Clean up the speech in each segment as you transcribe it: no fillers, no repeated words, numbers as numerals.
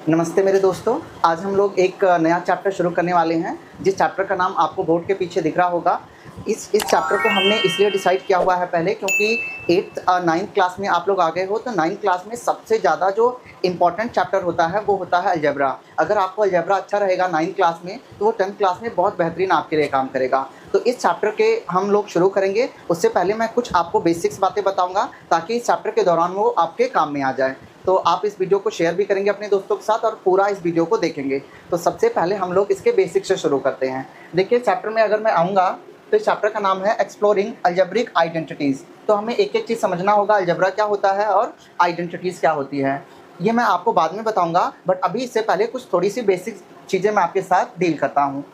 नमस्ते मेरे दोस्तों। आज हम लोग एक नया चैप्टर शुरू करने वाले हैं, जिस चैप्टर का नाम आपको बोर्ड के पीछे दिख रहा होगा। इस चैप्टर को हमने इसलिए डिसाइड किया हुआ है पहले, क्योंकि 8th 9th क्लास में आप लोग आ गए हो, तो 9th क्लास में सबसे ज़्यादा जो इम्पॉर्टेंट चैप्टर होता है वो होता है अलजेब्रा। अगर आपको अलजेब्रा अच्छा रहेगा 9th क्लास में, तो वो 10th क्लास में बहुत बेहतरीन आपके लिए काम करेगा। तो इस चैप्टर के हम लोग शुरू करेंगे। उससे पहले मैं कुछ आपको बेसिक्स बातें बताऊँगा, ताकि इस चैप्टर के दौरान वो आपके काम में आ जाए। तो आप इस वीडियो को शेयर भी करेंगे अपने दोस्तों के साथ और पूरा इस वीडियो को देखेंगे। तो सबसे पहले हम लोग इसके बेसिक से शुरू करते हैं। देखिए, चैप्टर में अगर मैं आऊँगा तो इस चैप्टर का नाम है एक्सप्लोरिंग अलजेब्रिक आइडेंटिटीज़। तो हमें एक एक चीज़ समझना होगा, अलजेब्रा क्या होता है और आइडेंटिटीज़ क्या होती है। ये मैं आपको बाद में बताऊँगा, बट अभी इससे पहले कुछ थोड़ी सी बेसिक चीज़ें मैं आपके साथ डील करता हूँ।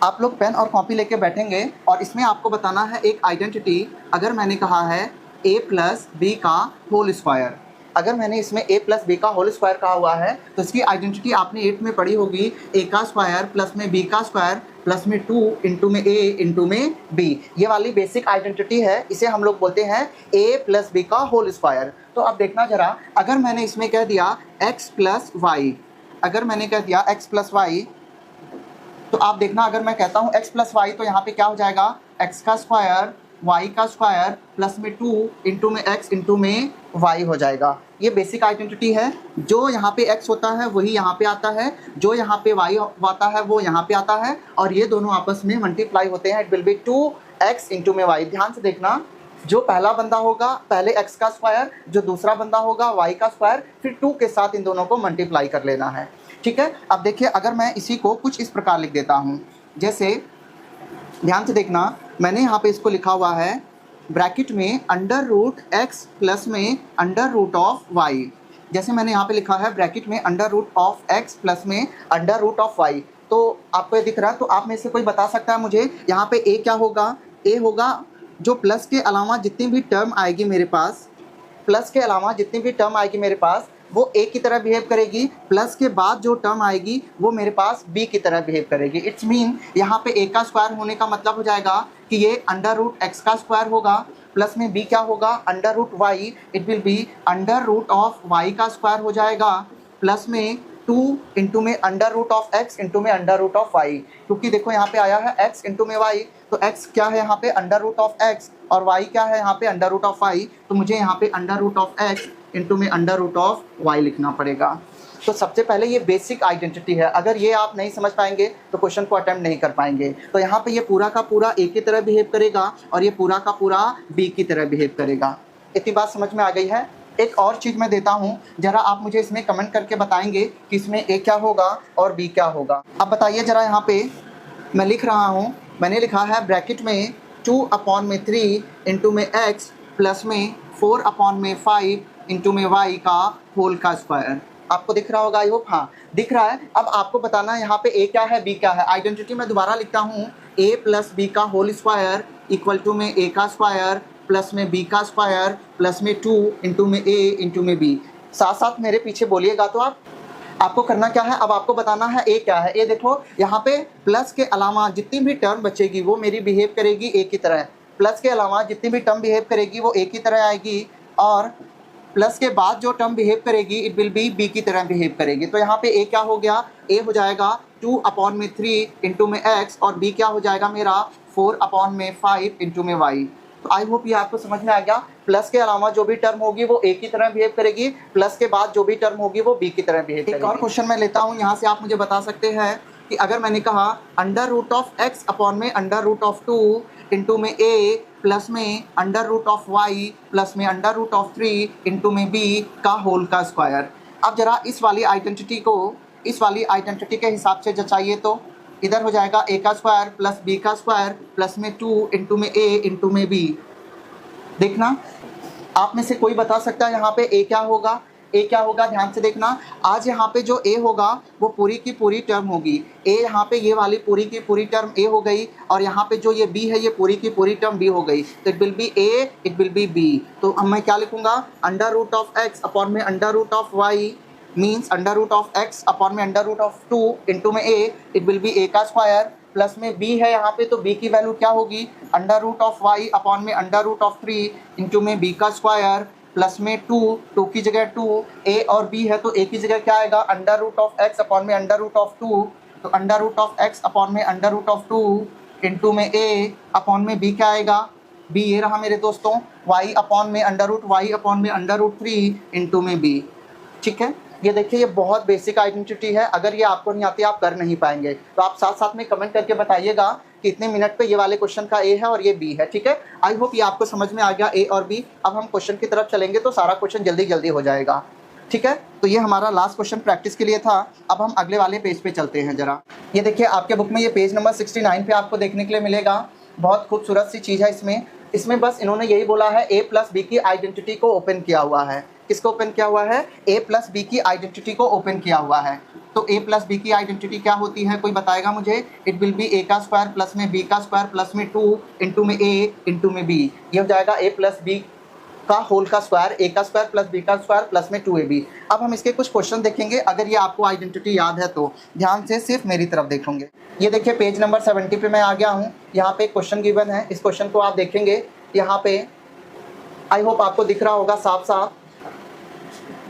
आप लोग पेन और कॉपी लेके बैठेंगे और इसमें आपको बताना है एक आइडेंटिटी। अगर मैंने कहा है a प्लस बी का होल स्क्वायर, अगर मैंने इसमें a प्लस बी का होल स्क्वायर कहा हुआ है, तो इसकी आइडेंटिटी आपने 8 में पढ़ी होगी। a का स्क्वायर प्लस में b का स्क्वायर प्लस में 2 इंटू में a इंटू में b। ये वाली बेसिक आइडेंटिटी है, इसे हम लोग बोलते हैं a प्लस बी का होल स्क्वायर। तो अब देखना जरा, अगर मैंने इसमें कह दिया x प्लस वाई, अगर मैंने कह दिया x प्लस वाई, तो आप देखना, अगर मैं कहता हूँ x प्लस वाई, तो यहाँ पे क्या हो जाएगा, x का स्क्वायर y का स्क्वायर प्लस में 2 इंटू में x इंटू में y हो जाएगा। ये बेसिक आइडेंटिटी है। जो यहाँ पे x होता है वही यहाँ पे आता है, जो यहाँ पे y आता है वो यहाँ पे आता है, और ये दोनों आपस में मल्टीप्लाई होते हैं। It will B 2x into में y। ध्यान से देखना, जो पहला बंदा होगा पहले x का स्क्वायर, जो दूसरा बंदा होगा y का स्क्वायर, फिर 2 के साथ इन दोनों को मल्टीप्लाई कर लेना है। ठीक है। अब देखिए, अगर मैं इसी को कुछ इस प्रकार लिख देता हूँ, जैसे ध्यान से देखना, मैंने यहाँ पे इसको लिखा हुआ है ब्रैकेट में अंडर रूट एक्स प्लस में अंडर रूट ऑफ वाई। जैसे मैंने यहाँ पे लिखा है ब्रैकेट में under root of x plus में अंडर रूट ऑफ वाई। तो आपको ये दिख रहा है, तो आप में से कोई बता सकता है मुझे यहाँ पे ए क्या होगा। ए होगा जो प्लस के अलावा जितनी भी टर्म आएगी मेरे पास, प्लस के अलावा जितनी भी टर्म आएगी मेरे पास, वो ए की तरह बिहेव करेगी। प्लस के बाद जो टर्म आएगी वो मेरे पास बी की तरह बिहेव करेगी। इट्स मीन यहाँ पे ए का स्क्वायर होने का मतलब हो जाएगा कि ये अंडर रूट एक्स का स्क्वायर होगा, प्लस में बी क्या होगा, under root y. It will be under root of y का स्क्वायर हो जाएगा, प्लस में 2 इंटू में under root of x into में अंडर रूट ऑफ वाई। क्योंकि देखो यहाँ पे आया है एक्स इंटू में वाई, तो x क्या है यहाँ पे अंडर रूट ऑफ x, और y क्या है यहाँ पे अंडर रूट ऑफ y। तो मुझे यहाँ पे under root of x into में अंडर रूट ऑफ y लिखना पड़ेगा। तो सबसे पहले ये बेसिक आइडेंटिटी है। अगर ये आप नहीं समझ पाएंगे तो क्वेश्चन को अटेम्प्ट नहीं कर पाएंगे। तो यहाँ पे ये पूरा का पूरा a की तरह बिहेव करेगा और ये पूरा का पूरा b की तरह बिहेव करेगा। इतनी बात समझ में आ गई है। एक और चीज़ मैं देता हूँ, जरा आप मुझे इसमें कमेंट करके बताएंगे कि इसमें a क्या होगा और b क्या होगा। अब बताइए जरा, यहाँ पे मैं लिख रहा हूँ, मैंने लिखा है ब्रैकेट में 2/3 इंटू में x प्लस में 4/5 इंटू में y का होल का स्क्वायर। आपको दिख रहा होगा, आई होप। हाँ, दिख रहा है। अब आपको बताना है यहाँ पे a क्या है, b क्या है। आइडेंटिटी मैं दोबारा लिखता हूँ, a प्लस बी का होल स्क्वायर इक्वल टू में a का स्क्वायर प्लस में b का स्क्वायर प्लस में 2 इंटू में a इंटू में b। साथ साथ मेरे पीछे बोलिएगा। तो आपको करना क्या है, अब आपको बताना है ए क्या है। ए देखो, यहाँ पे प्लस के अलावा जितनी भी टर्म बचेगी वो मेरी बिहेव करेगी ए की तरह। प्लस के अलावा जितनी भी टर्म बिहेव करेगी वो ए की तरह आएगी, और प्लस के बाद जो टर्म बिहेव करेगी इट विल बी बी की तरह बिहेव करेगी। तो यहाँ पे ए क्या हो गया, ए हो जाएगा 2/3 इंटू में एक्स, और बी क्या हो जाएगा मेरा 4/5 इंटू में वाई। तो आई होप ये आपको समझ में आ गया। प्लस के अलावा जो भी टर्म होगी वो ए की तरह बिहेव करेगी, प्लस के बाद जो भी टर्म होगी वो बी की तरह बिहेव करेगी। एक और क्वेश्चन मैं लेता हूँ, यहाँ से आप मुझे बता सकते हैं कि अगर मैंने कहा under root of x upon में अंडर रूट ऑफ 2 इंटू में ए प्लस में under root of y plus में अंडर रूट ऑफ 3 इंटू में बी का होल का स्क्वायर। अब जरा इस वाली आइडेंटिटी को इस वाली आइडेंटिटी के हिसाब से जचाइए। तो इधर हो जाएगा a का स्क्वायर प्लस b का स्क्वायर प्लस में 2 इंटू में a इंटू में b। देखना, आप में से कोई बता सकता है यहाँ पे a क्या होगा। a क्या होगा, ध्यान से देखना। आज यहाँ पे जो a होगा वो पूरी की पूरी टर्म होगी। a यहाँ पे ये वाली पूरी की पूरी टर्म a हो गई, और यहाँ पे जो ये b है ये पूरी की पूरी टर्म b हो गई। तो it will be a, it will be b। तो अब मैं क्या लिखूंगा, under root of x upon में under root of y means under root of x upon में अंडर रूट ऑफ 2 इंटू में a। It will be a का square plus में b है यहाँ पे, तो b की वैल्यू क्या होगी, under root of y upon में अंडर रूट ऑफ 3 इंटू में b का स्क्वायर प्लस में 2 की जगह 2, ए और बी है तो ए की जगह क्या आएगा, under root of x upon में अंडर रूट ऑफ 2, तो under root of x upon में अंडर रूट ऑफ 2 इंटू में ए अपॉन में बी क्या आएगा, बी ये रहा मेरे दोस्तों, वाई अपॉन में अंडर रूट वाई अपॉन में अंडर रूट 3 इंटू में बी। ठीक है, ये देखिए ये बहुत बेसिक आइडेंटिटी है, अगर ये आपको नहीं आती आप कर नहीं पाएंगे, तो आप साथ साथ में कमेंट करके बताइएगा कि इतने मिनट पे ये वाले क्वेश्चन का ए है और ये बी है। ठीक है, आई होप ये आपको समझ में आ गया ए और बी। अब हम क्वेश्चन की तरफ चलेंगे तो सारा क्वेश्चन जल्दी जल्दी हो जाएगा। ठीक है, तो ये हमारा लास्ट क्वेश्चन प्रैक्टिस के लिए था। अब हम अगले वाले पेज पे चलते हैं जरा। ये देखिए आपके बुक में ये पेज नंबर 69 पे आपको देखने के लिए मिलेगा। बहुत खूबसूरत सी चीज़ है इसमें बस इन्होंने यही बोला है ए प्लस बी की आइडेंटिटी को ओपन किया हुआ है। किसको ओपन किया हुआ है, ए प्लस बी की आइडेंटिटी को ओपन किया हुआ है। तो ए प्लस बी की आइडेंटिटी क्या होती है, कोई बताएगा मुझे। इट विल बी ए का स्क्वायर प्लस में बी का स्क्वायर प्लस में 2 इंटू में ए इंटू में बी। ये हो जाएगा ए प्लस बी का होल का स्क्वायर, ए का स्क्वायर प्लस बी का स्क्वायर प्लस में 2ab। अब हम इसके कुछ क्वेश्चन देखेंगे, अगर ये आपको आइडेंटिटी याद है तो ध्यान से सिर्फ मेरी तरफ देखेंगे। ये देखिए पेज नंबर 70 पे मैं आ गया हूँ। यहाँ पे एक क्वेश्चन गिवन है, इस क्वेश्चन को आप देखेंगे। यहाँ पे आई होप आपको दिख रहा होगा साफ साफ।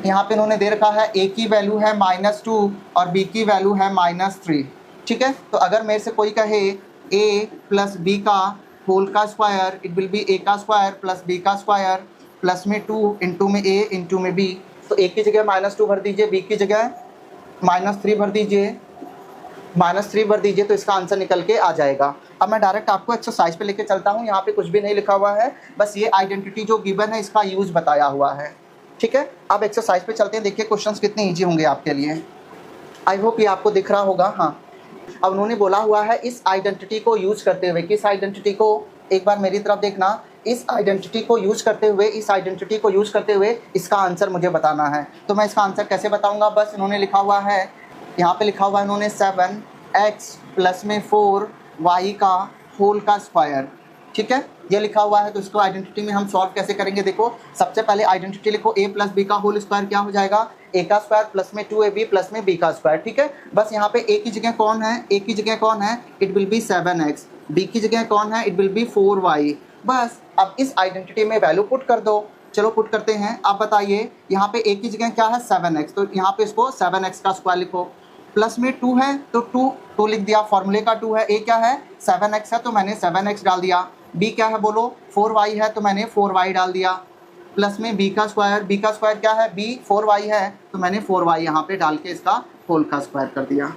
यहाँ पे इन्होंने दे रखा है ए की वैल्यू है -2 और बी की वैल्यू है -3। ठीक है, तो अगर मेरे से कोई कहे ए प्लस बी का होल का स्क्वायर, इट विल बी ए का स्क्वायर प्लस बी का स्क्वायर प्लस में 2 इंटू में ए इंटू में बी। तो ए की जगह -2 भर दीजिए, बी की जगह -3 भर दीजिए, -3 भर दीजिए, तो इसका आंसर निकल के आ जाएगा। अब मैं डायरेक्ट आपको एक्सरसाइज पे लेके चलता हूँ। यहाँ पे कुछ भी नहीं लिखा हुआ है, बस ये आइडेंटिटी जो गिवन है इसका यूज़ बताया हुआ है। ठीक है, अब एक्सरसाइज पे चलते हैं। देखिए क्वेश्चंस कितने ईजी होंगे आपके लिए। आई होप ये आपको दिख रहा होगा। हाँ, अब उन्होंने बोला हुआ है इस आइडेंटिटी को यूज़ करते हुए, किस आइडेंटिटी को, एक बार मेरी तरफ देखना, इस आइडेंटिटी को यूज़ करते हुए, इस आइडेंटिटी को यूज़ करते हुए इसका आंसर मुझे बताना है। तो मैं इसका आंसर कैसे बताऊंगा, बस इन्होंने लिखा हुआ है, यहाँ पे लिखा हुआ है इन्होंने 7x प्लस में 4y का होल का स्क्वायर। ठीक है, ये लिखा हुआ है, तो इसको आइडेंटिटी में हम सॉल्व कैसे करेंगे। देखो सबसे पहले आइडेंटिटी लिखो, a प्लस बी का होल स्क्वायर क्या हो जाएगा, a का स्क्वायर प्लस में 2ab प्लस में b का स्क्वायर। ठीक है, बस यहाँ पे a की जगह कौन है, a की जगह कौन है, it will B 7x, b की जगह कौन है, इट विल बी 4y। बस अब इस आइडेंटिटी में वैल्यू पुट कर दो। चलो पुट करते हैं। आप बताइए यहाँ पे a की जगह क्या है 7x, तो यहाँ पे इसको 7x का स्क्वायर लिखो, प्लस में 2 है तो 2 लिख दिया, फॉर्मूले का 2 है। a क्या है 7x है तो मैंने 7x डाल दिया, b क्या है बोलो 4y है तो मैंने 4y डाल दिया, प्लस में b का स्क्वायर क्या है, b 4y है तो मैंने 4y यहाँ पे डाल के इसका होल का स्क्वायर कर दिया।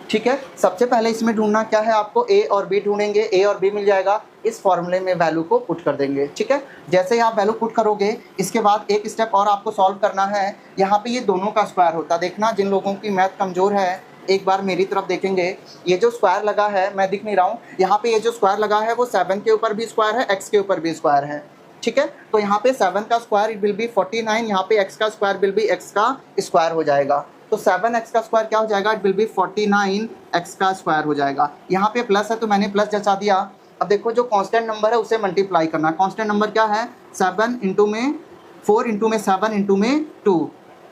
ठीक है, सबसे पहले इसमें ढूंढना क्या है आपको, a और b ढूंढेंगे, a और b मिल जाएगा, इस फॉर्मूले में वैल्यू को पुट कर देंगे। ठीक है, जैसे ही आप वैल्यू पुट करोगे इसके बाद एक स्टेप और आपको सॉल्व करना है। यहाँ पे ये दोनों का स्क्वायर होता, देखना जिन लोगों की मैथ कमज़ोर है एक बार मेरी तरफ देखेंगे। ये जो स्क्वायर लगा है, मैं दिख नहीं रहा हूँ, यहाँ पे ये जो स्क्वायर लगा है वो 7 के ऊपर भी स्क्वायर है, x के ऊपर भी स्क्वायर है। ठीक है, तो यहाँ पे 7 का स्क्वायर इट विल बी 49, यहाँ पे x का स्क्वायर विल बी x का स्क्वायर हो जाएगा। तो 7x का स्क्वायर क्या हो जाएगा, इट विल बी 49x का स्क्वायर हो जाएगा। यहाँ पे प्लस है तो मैंने प्लस जचा दिया। अब देखो जो कांस्टेंट नंबर है उसे मल्टीप्लाई करना। कांस्टेंट नंबर क्या है 7 इंटू में 4 इंटू में 7 इंटू में 2,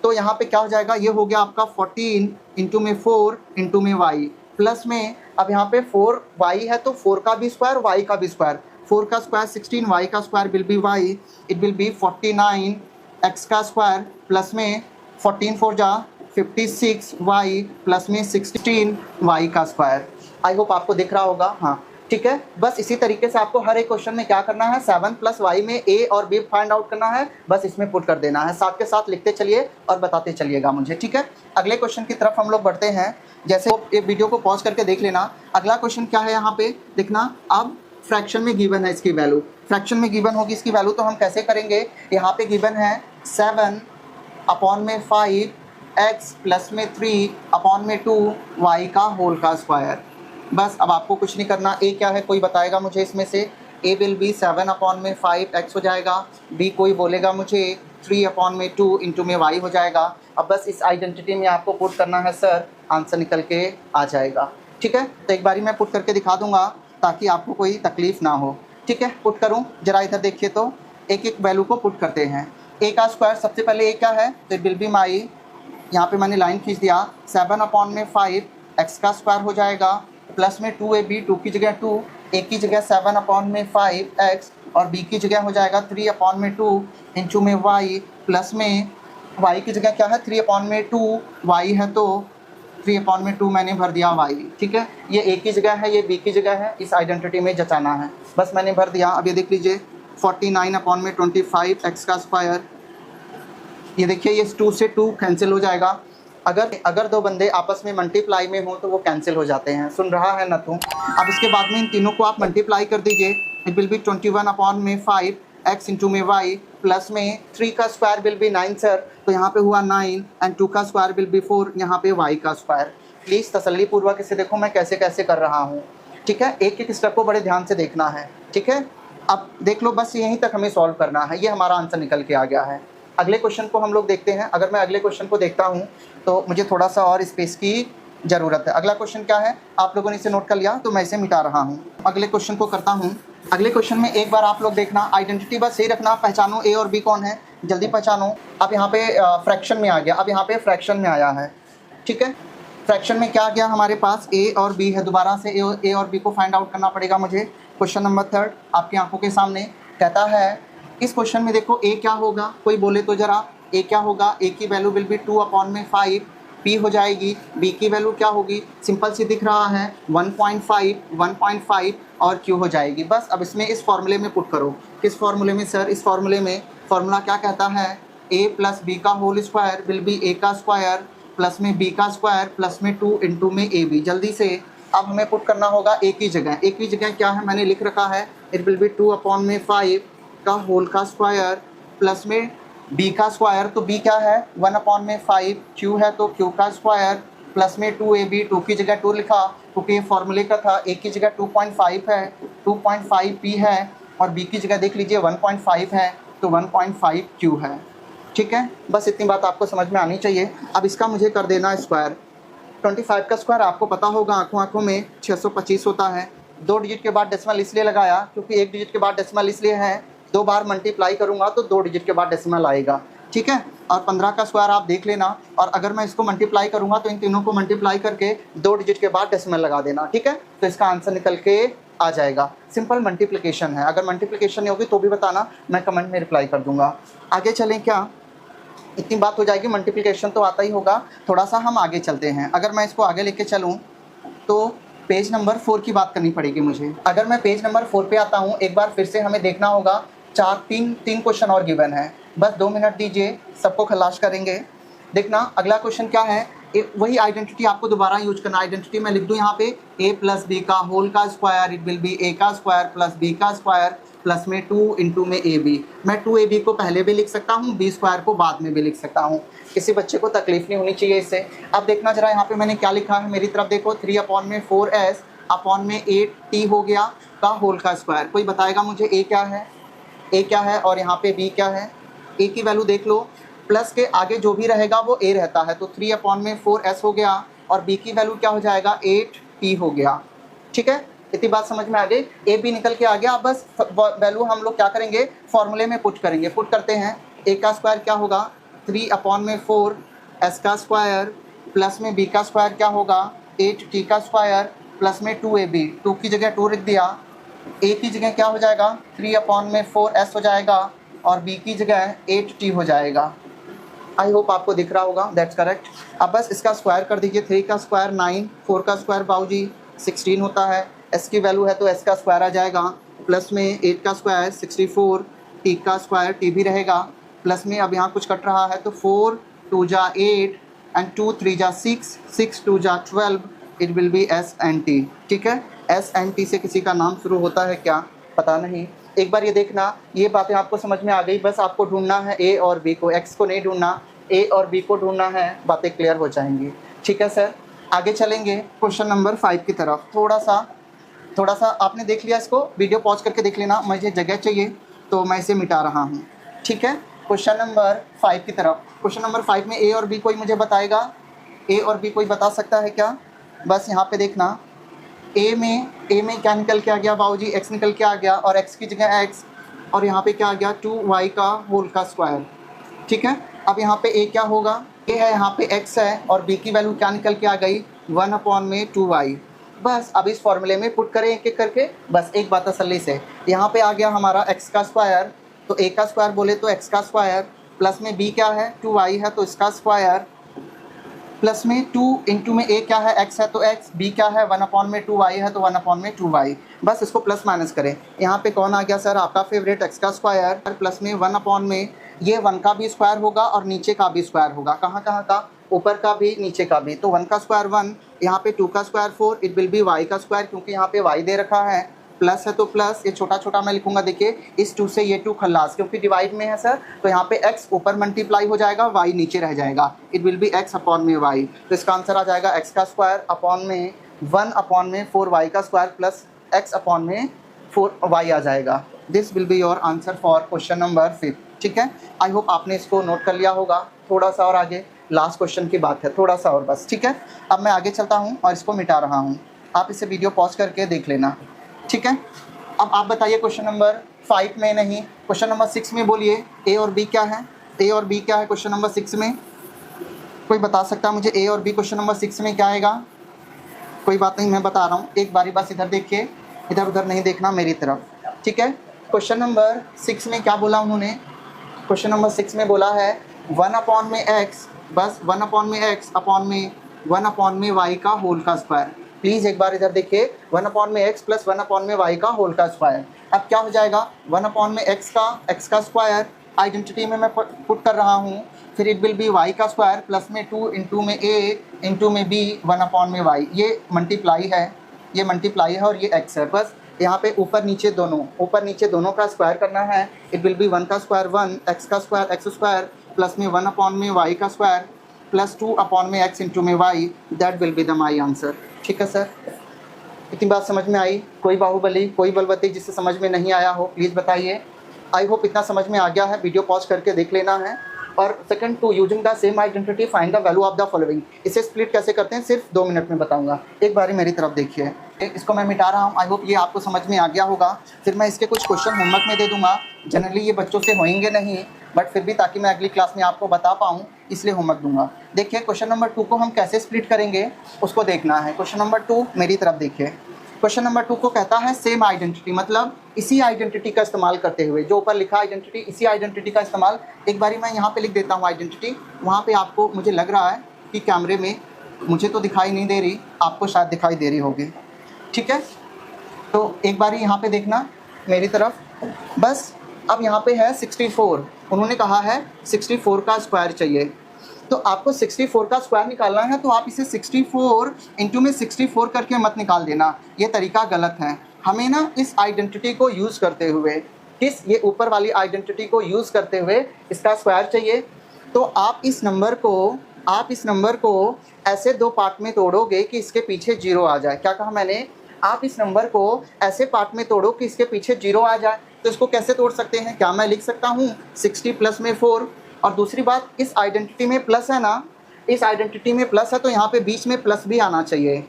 तो यहाँ पे क्या हो जाएगा, ये हो गया आपका 14 इंटू में 4 इंटू में y, प्लस में अब यहाँ पे 4y है तो 4 का भी स्क्वायर y का भी स्क्वायर, 4 का स्क्वायर 16, y का square will B y, it will B 49x का स्क्वायर प्लस में 14 4 जा 56y प्लस में 16y का स्क्वायर। आई होप आपको दिख रहा होगा। हाँ ठीक है, बस इसी तरीके से आपको हर एक क्वेश्चन में क्या करना है, 7 प्लस वाई में a और b फाइंड आउट करना है, बस इसमें पुट कर देना है। साथ के साथ लिखते चलिए और बताते चलिएगा मुझे। ठीक है, अगले क्वेश्चन की तरफ हम लोग बढ़ते हैं। जैसे ये वीडियो को पॉज करके देख लेना। अगला क्वेश्चन क्या है यहाँ पे देखना। अब फ्रैक्शन में गिवन है इसकी वैल्यू, फ्रैक्शन में गिवन होगी इसकी वैल्यू, तो हम कैसे करेंगे। यहाँ पे गिवन है 7 अपॉन में 5x प्लस में 3 अपॉन में 2 y का होल का स्क्वायर। बस अब आपको कुछ नहीं करना। a क्या है कोई बताएगा मुझे इसमें से, a विल बी 7 अपॉन में 5x हो जाएगा, b कोई बोलेगा मुझे 3 अपॉन में 2 इंटू में y हो जाएगा। अब बस इस आइडेंटिटी में आपको पुट करना है सर, आंसर निकल के आ जाएगा। ठीक है, तो एक बारी मैं पुट करके दिखा दूंगा ताकि आपको कोई तकलीफ ना हो। ठीक है, पुट करूँ जरा, इधर देखिए तो एक एक वैल्यू को पुट करते हैं। a का स्क्वायर सबसे पहले a क्या है, तो विल बी माई, यहाँ पे मैंने लाइन खींच दिया, 7 अपॉन में 5 x का स्क्वायर हो जाएगा, प्लस में 2ab, 2 की जगह 2, a की जगह 7 अपॉन में 5x और b की जगह हो जाएगा 3/2 इंटू में y प्लस में y की जगह क्या है 3/2 y है तो 3/2 मैंने भर दिया y। ठीक है, ये a की जगह है, ये b की जगह है, इस आइडेंटिटी में जचाना है, बस मैंने भर दिया। अब ये देख लीजिए 49/25 x का स्क्वायर, ये देखिए ये 2 से 2 कैंसिल हो जाएगा। अगर दो बंदे आपस में मल्टीप्लाई में हो तो वो कैंसिल हो जाते हैं, सुन रहा है ना तू। अब इसके बाद में इन तीनों को आप मल्टीप्लाई कर दीजिए, it will B 21/5 x into में y प्लस में 3 का स्क्वायर विल बी 9 सर, तो यहाँ पे हुआ 9 एंड 2 का स्क्वायर विल बी 4, यहाँ पे y का स्क्वायर। प्लीज़ तसल्ली पूर्वक इसे देखो मैं कैसे कैसे कर रहा हूँ। ठीक है, एक एक स्टेप को बड़े ध्यान से देखना है। ठीक है, अब देख लो, बस यहीं तक हमें सॉल्व करना है, ये हमारा आंसर निकल के आ गया है। अगले क्वेश्चन को हम लोग देखते हैं। अगर मैं अगले क्वेश्चन को देखता हूँ तो मुझे थोड़ा सा और स्पेस की ज़रूरत है। अगला क्वेश्चन क्या है, आप लोगों ने इसे नोट कर लिया तो मैं इसे मिटा रहा हूँ। अगले क्वेश्चन को करता हूँ। अगले क्वेश्चन में एक बार आप लोग देखना, आइडेंटिटी बस सही रखना, पहचानो ए और बी कौन है, जल्दी पहचानो। अब यहाँ पे फ्रैक्शन में आ गया, अब यहाँ पे फ्रैक्शन में आया है। ठीक है, फ्रैक्शन में क्या गया हमारे पास, ए और बी है, दोबारा से ए और बी को फाइंड आउट करना पड़ेगा मुझे। क्वेश्चन नंबर 3 आपकी आंखों के सामने कहता है, इस क्वेश्चन में देखो ए क्या होगा, कोई बोले तो ज़रा ए क्या होगा। ए की वैल्यू विल बी 2/5, पी हो जाएगी, बी की वैल्यू क्या होगी, सिंपल सी दिख रहा है 1.5 और क्यू हो जाएगी। बस अब इसमें इस फॉर्मूले में पुट करो। किस फॉर्मूले में सर, इस फॉर्मूले में फॉर्मूला क्या कहता है, a प्लस बी का whole square will be a का स्क्वायर प्लस में b का स्क्वायर प्लस में 2 इंटू में ab। जल्दी से अब हमें पुट करना होगा a की जगह। a की जगह क्या है, मैंने लिख रखा है, इट विल बी 2/5 का होल का स्क्वायर प्लस में b का स्क्वायर, तो b क्या है 1/5, q है तो q का स्क्वायर प्लस में 2ab, 2 की जगह 2 लिखा क्योंकि ये फॉर्मूले का था। a की जगह 2.5 है, 2.5 p है और b की जगह देख लीजिए 1.5 है तो 1.5 q है। ठीक है, बस इतनी बात आपको समझ में आनी चाहिए। अब इसका मुझे कर देना स्क्वायर। 25 का स्क्वायर आपको पता होगा आंखों में 625 होता है। 2 डिजिट के बाद डेसिमल इसलिए लगाया क्योंकि 1 डिजिट के बाद डेसिमल इसलिए है 2 बार मल्टीप्लाई करूंगा तो 2 डिजिट के बाद डेसिमल आएगा। ठीक है, और 15 का स्क्वायर आप देख लेना, और अगर मैं इसको मल्टीप्लाई करूंगा तो इन तीनों को मल्टीप्लाई करके 2 डिजिट के बाद डेसिमल लगा देना। ठीक है, तो इसका आंसर निकल के आ जाएगा। सिंपल मल्टीप्लिकेशन है, अगर मल्टीप्लिकेशन नहीं होगी तो भी बताना, मैं कमेंट में रिप्लाई कर दूंगा। आगे चलें क्या, इतनी बात हो जाएगी, मल्टीप्लिकेशन तो आता ही होगा। थोड़ा सा हम आगे चलते हैं। अगर मैं इसको आगे लेके चलूँ तो पेज नंबर 4 की बात करनी पड़ेगी मुझे। अगर मैं पेज नंबर 4 पे आता हूँ, एक बार फिर से हमें देखना होगा, तीन क्वेश्चन और गिवन है। बस 2 मिनट दीजिए, सबको खलास करेंगे। देखना अगला क्वेश्चन क्या है, वही आइडेंटिटी आपको दोबारा यूज करना। आइडेंटिटी मैं लिख दूँ यहाँ पे, a प्लस बी का होल का square, it will be a का स्क्वायर प्लस b का स्क्वायर प्लस में 2 इंटू में ab। मैं 2ab को पहले भी लिख सकता हूँ, b स्क्वायर को बाद में भी लिख सकता हूँ, किसी बच्चे को तकलीफ नहीं होनी चाहिए इससे। अब देखना जरा यहाँ पे मैंने क्या लिखा है, मेरी तरफ देखो, 3/4s अपॉन में 8t हो गया का होल का स्क्वायर। कोई बताएगा मुझे a क्या है, a क्या है और यहाँ पे b क्या है। a की वैल्यू देख लो, प्लस के आगे जो भी रहेगा वो a रहता है, तो 3/4s हो गया और b की वैल्यू क्या हो जाएगा 8t हो गया। ठीक है, इतनी बात समझ में आ गई, ए बी निकल के आ गया। अब बस वैल्यू हम लोग क्या करेंगे, फॉर्मूले में पुट करेंगे। पुट करते हैं, ए का स्क्वायर क्या होगा 3/4 एस का स्क्वायर प्लस में बी का स्क्वायर क्या होगा 8t का स्क्वायर प्लस में 2ab, 2 की जगह 2 लिख दिया, ए की जगह क्या हो जाएगा 3/4s हो जाएगा और बी की जगह 8t हो जाएगा। आई होप आपको दिख रहा होगा, दैट्स करेक्ट। अब बस इसका स्क्वायर कर दीजिए, 3 का स्क्वायर 9, 4 का स्क्वायर बाबूजी 16 होता है, s की वैल्यू है तो s का स्क्वायर आ जाएगा, प्लस में 8 का स्क्वायर 64, t का स्क्वायर t भी रहेगा, प्लस में अब यहाँ कुछ कट रहा है तो 4 2 जा 8 एंड 2 3 जा 6, 6 2 जा 12, it will B s and t। ठीक है, s एंड t से किसी का नाम शुरू होता है क्या, पता नहीं। एक बार ये देखना, ये बातें आपको समझ में आ गई। बस आपको ढूंढना है a और b को, x को नहीं ढूंढना, a और b को ढूंढना है, बातें क्लियर हो जाएंगी। ठीक है सर, आगे चलेंगे क्वेश्चन नंबर 5 की तरफ। थोड़ा सा आपने देख लिया, इसको वीडियो पॉज करके देख लेना, मुझे जगह चाहिए तो मैं इसे मिटा रहा हूँ। ठीक है, क्वेश्चन नंबर 5 की तरफ। क्वेश्चन नंबर 5 में ए और बी कोई मुझे बताएगा, ए और बी कोई बता सकता है क्या। बस यहाँ पे देखना, ए में क्या निकल के आ गया बाबूजी, एक्स निकल के आ गया और एक्स की जगह एक्स, और यहाँ पे क्या आ गया 2y का होल का स्क्वायर। ठीक है, अब यहाँ पे ए क्या होगा, ए है यहाँ पे x है और b की वैल्यू क्या निकल के आ गई 1/2y। बस अब इस फॉर्मूले में पुट करें एक एक करके, बस एक बात तसल्ली से। यहाँ पे आ गया हमारा x का स्क्वायर, तो a का स्क्वायर बोले तो x का स्क्वायर, प्लस में b क्या है 2y है तो इसका स्क्वायर, प्लस में 2 इंटू में a क्या है x है तो x, b क्या है 1/2y है तो 1/2y। बस इसको प्लस माइनस करें। यहाँ पे कौन आ गया सर, आपका फेवरेट x का स्क्वायर, प्लस में 1 में ये 1 का भी स्क्वायर होगा और नीचे का भी स्क्वायर होगा। कहाँ कहाँ का, ऊपर का भी नीचे का भी। तो 1 का स्क्वायर 1, यहाँ पे 2 का square 4, it will B y का स्क्वायर, क्योंकि यहाँ पे y दे रखा है, प्लस है तो प्लस, ये छोटा छोटा मैं लिखूंगा, देखिए इस 2 से ये 2 खल्लास, क्योंकि डिवाइड में है सर, तो यहाँ पे x ऊपर मल्टीप्लाई हो जाएगा, y नीचे रह जाएगा, it will B x upon में y। तो इसका आंसर आ जाएगा x का स्क्वायर अपॉन में 1/4y का स्क्वायर प्लस x अपॉन में 4y आ जाएगा। This will be your answer for question number 5। ठीक है, आई होप आपने इसको नोट कर लिया होगा। थोड़ा सा और आगे, लास्ट क्वेश्चन की बात है, थोड़ा सा और बस। ठीक है, अब मैं आगे चलता हूँ और इसको मिटा रहा हूँ, आप इसे वीडियो पॉज करके देख लेना। ठीक है, अब आप बताइए क्वेश्चन नंबर 5 में नहीं, क्वेश्चन नंबर 6 में बोलिए a और b क्या है, a और b क्या है क्वेश्चन नंबर 6 में, कोई बता सकता है मुझे a और b क्वेश्चन नंबर 6 में क्या आएगा? कोई बात नहीं, मैं बता रहा हूँ, एक बारी बस इधर देखिए, इधर उधर नहीं देखना मेरी तरफ। ठीक है, क्वेश्चन नंबर 6 में क्या बोला उन्होंने, क्वेश्चन नंबर 6 में बोला है 1 में x, बस 1 में x अपॉन में 1 में y का होल का स्क्वायर। प्लीज़ एक बार इधर देखिए, 1 में x प्लस 1 में y का होल का स्क्वायर। अब क्या हो जाएगा, 1 में x का स्क्वायर आइडेंटिटी में मैं पुट कर रहा हूँ, फिर इट विल बी y का स्क्वायर प्लस में 2 इंटू में a इंटू में b 1 में y। ये मल्टीप्लाई है, ये मल्टीप्लाई है और ये x है। बस यहाँ पे ऊपर नीचे दोनों का स्क्वायर करना है। इट विल बी 1 का स्क्वायर 1, x का स्क्वायर x स्क्वायर प्लस में 1 में y का स्क्वायर प्लस 2 में x इंटू में y। That will be the my answer. ठीक है सर, इतनी बात समझ में आई? कोई बाहुबली, कोई बलवती जिससे समझ में नहीं आया हो प्लीज़ बताइए। आई होप इतना समझ में आ गया है, वीडियो पॉज करके देख लेना है। और second 2, using the same identity find the value of the following. इसे स्प्लिट कैसे करते हैं सिर्फ 2 मिनट में बताऊंगा, एक बारी मेरी तरफ देखिए। इसको मैं मिटा रहा हूँ, आई होप ये आपको समझ में आ गया होगा। फिर मैं इसके कुछ क्वेश्चन होमवर्क में दे दूंगा, जनरली ये बच्चों से होंगे नहीं, बट फिर भी ताकि मैं अगली क्लास में आपको बता पाऊँ इसलिए होमवर्क दूंगा। देखिए क्वेश्चन नंबर 2 को हम कैसे स्प्लिट करेंगे उसको देखना है। क्वेश्चन नंबर 2 मेरी तरफ देखिए, क्वेश्चन नंबर 2 को कहता है सेम आइडेंटिटी, मतलब इसी आइडेंटिटी का इस्तेमाल करते हुए, जो ऊपर लिखा आइडेंटिटी, इसी आइडेंटिटी का इस्तेमाल। एक बारी मैं यहाँ पे लिख देता हूँ आइडेंटिटी, वहाँ पे आपको, मुझे लग रहा है कि कैमरे में मुझे तो दिखाई नहीं दे रही, आपको शायद दिखाई दे रही होगी। ठीक है, तो एक बारी यहाँ पे देखना मेरी तरफ। बस अब यहाँ पे है 64, उन्होंने कहा है 64 का स्क्वायर चाहिए, तो आपको 64 का स्क्वायर निकालना है, तो आप इसे 64 इंटू में 64 करके मत निकाल देना, ये तरीका गलत है। हमें ना इस आइडेंटिटी को यूज़ करते हुए, ये ऊपर वाली आइडेंटिटी को यूज़ करते हुए इसका स्क्वायर चाहिए। तो आप इस नंबर को ऐसे 2 पार्ट में तोड़ोगे कि इसके पीछे 0 आ जाए। क्या कहा मैंने? आप इस नंबर को ऐसे पार्ट में तोड़ो कि इसके पीछे 0 आ जाए। तो इसको कैसे तोड़ सकते हैं? क्या मैं लिख सकता हूँ 60 प्लस में 4? और दूसरी बात, इस आइडेंटिटी में प्लस है ना, इस आइडेंटिटी में प्लस है, तो यहाँ पे बीच में प्लस भी आना चाहिए।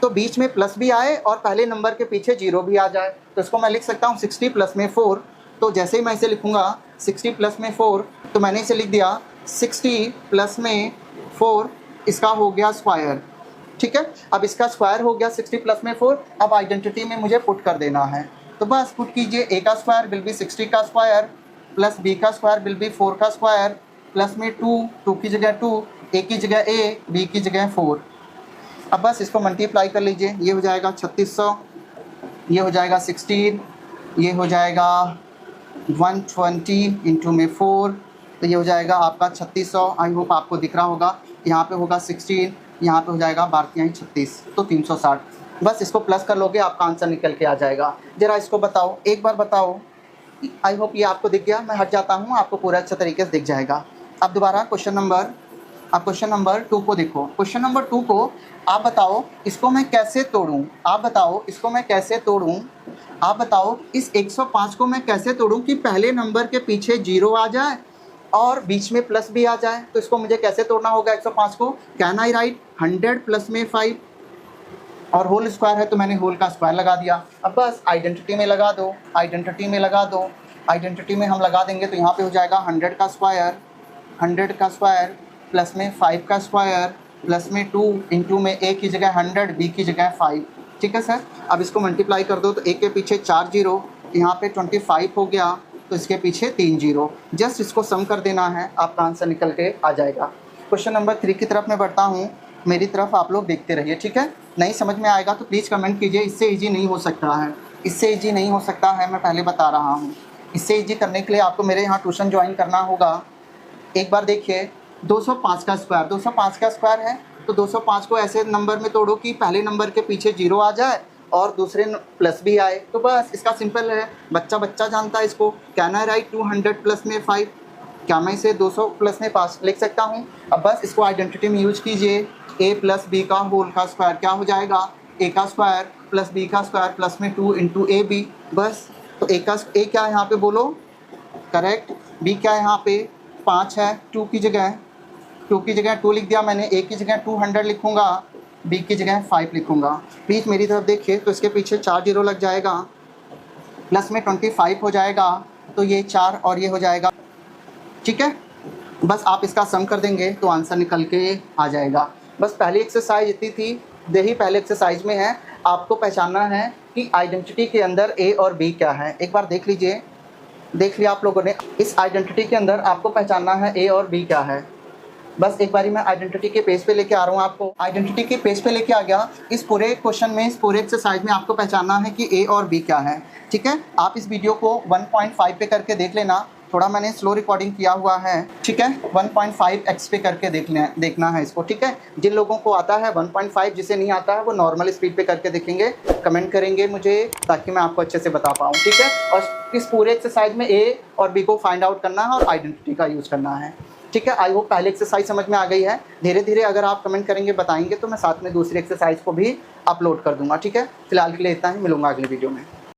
तो बीच में प्लस भी आए और पहले नंबर के पीछे 0 भी आ जाए, तो इसको मैं लिख सकता हूँ 60 प्लस में 4। तो जैसे ही मैं इसे लिखूँगा 60 प्लस में 4, तो मैंने इसे लिख दिया 60 प्लस में 4, इसका हो गया स्क्वायर। ठीक है, अब इसका स्क्वायर हो गया 60 प्लस में 4। अब आइडेंटिटी में मुझे पुट कर देना है, तो बस पुट कीजिए। a का स्क्वायर विल बी 60 का स्क्वायर प्लस b का स्क्वायर विल बी 4 का स्क्वायर प्लस में 2 की जगह 2, a की जगह a, b की जगह 4। अब बस इसको मल्टीप्लाई कर लीजिए, ये हो जाएगा 3600, ये हो जाएगा 16, ये हो जाएगा 120 इंटू में 4, तो ये हो जाएगा आपका 3600। आई होप आपको दिख रहा होगा, यहाँ पे होगा 16, यहाँ पे हो जाएगा 36, तो 360। बस इसको प्लस कर लोगे, आपका आंसर निकल के आ जाएगा। ज़रा इसको बताओ, एक बार बताओ। आई होप ये आपको दिख गया, मैं हट जाता हूँ, आपको पूरा अच्छे तरीके से दिख जाएगा। अब दोबारा क्वेश्चन नंबर 2 को देखो। क्वेश्चन नंबर 2 को आप बताओ इसको मैं कैसे तोड़ूँ, आप बताओ इस 105 को मैं कैसे तोड़ूँ कि पहले नंबर के पीछे 0 आ जाए और बीच में प्लस भी आ जाए। तो इसको मुझे कैसे तोड़ना होगा 105 को? कैन आई राइट 100 प्लस में 5, और होल स्क्वायर है तो मैंने होल का स्क्वायर लगा दिया। अब बस आइडेंटिटी में लगा दो, आइडेंटिटी में हम लगा देंगे, तो यहाँ पे हो जाएगा 100 का स्क्वायर प्लस में 5 का स्क्वायर प्लस में 2 इंटू में a की जगह 100, b की जगह 5। ठीक है सर। अब इसको मल्टीप्लाई कर दो तो एक के पीछे 4 जीरो, यहाँ पे 25 हो गया तो इसके पीछे 3 जीरो। जस्ट इसको सम कर देना है, आपका आंसर निकल के आ जाएगा। क्वेश्चन नंबर 3 की तरफ मैं बढ़ता हूँ, मेरी तरफ आप लोग देखते रहिए, ठीक है। नहीं समझ में आएगा तो प्लीज़ कमेंट कीजिए, इससे ईजी नहीं हो सकता है, इससे ईजी नहीं हो सकता है, मैं पहले बता रहा हूँ। इससे ईजी करने के लिए आपको मेरे यहाँ ट्यूशन ज्वाइन करना होगा। एक बार देखिए 205 का स्क्वायर, 205 का स्क्वायर है तो 205 को ऐसे नंबर में तोड़ो कि पहले नंबर के पीछे जीरो आ जाए और दूसरे प्लस भी आए, तो बस इसका सिंपल है, बच्चा बच्चा जानता है इसको। कैन आई राइट 200 प्लस में 5, क्या मैं इसे 200 प्लस में 5 लिख सकता हूँ? अब बस इसको आइडेंटिटी में यूज कीजिए, a प्लस बी का होल का स्क्वायर क्या हो जाएगा, a का स्क्वायर प्लस b का स्क्वायर प्लस में 2 इंटू ए बी। बस तो a क्या है यहाँ पे बोलो, करेक्ट। b क्या है यहाँ पे 5 है, 2 की जगह 2 लिख दिया मैंने, a की जगह 200 लिखूंगा, b की जगह 5 लिखूंगा। प्लीज़ मेरी तरफ देखिए तो इसके पीछे 4 जीरो लग जाएगा, प्लस में 25 हो जाएगा, तो ये 4 और ये हो जाएगा, ठीक है। बस आप इसका सम कर देंगे तो आंसर निकल के आ जाएगा। बस पहली एक्सरसाइज इतनी थी, यही पहले एक्सरसाइज में है, आपको पहचानना है कि आइडेंटिटी के अंदर a और b क्या है। एक बार देख लीजिए, देख लिया आप लोगों ने, इस आइडेंटिटी के अंदर आपको पहचानना है a और b क्या है। बस एक बारी मैं आइडेंटिटी के पेज पे लेके आ रहा हूँ आपको, आइडेंटिटी के पेज पे लेके आ गया। इस पूरे क्वेश्चन में, इस पूरे एक्सरसाइज में आपको पहचानना है कि a और b क्या है, ठीक है। आप इस वीडियो को 1.5 पे करके देख लेना, थोड़ा मैंने स्लो रिकॉर्डिंग किया हुआ है, ठीक है। 1.5x पे करके देखना है इसको, ठीक है। जिन लोगों को आता है 1.5, जिसे नहीं आता है वो नॉर्मल स्पीड पे करके देखेंगे, कमेंट करेंगे मुझे ताकि मैं आपको अच्छे से बता पाऊँ, ठीक है। और इस पूरे एक्सरसाइज में a और b को फाइंड आउट करना है और आइडेंटिटी का यूज़ करना है, ठीक है। आई होप पहले एक्सरसाइज समझ में आ गई है। धीरे धीरे अगर आप कमेंट करेंगे, बताएंगे तो मैं साथ में दूसरी एक्सरसाइज को भी अपलोड कर दूंगा, ठीक है। फिलहाल के लिए इतना ही, मिलूंगा अगले वीडियो में।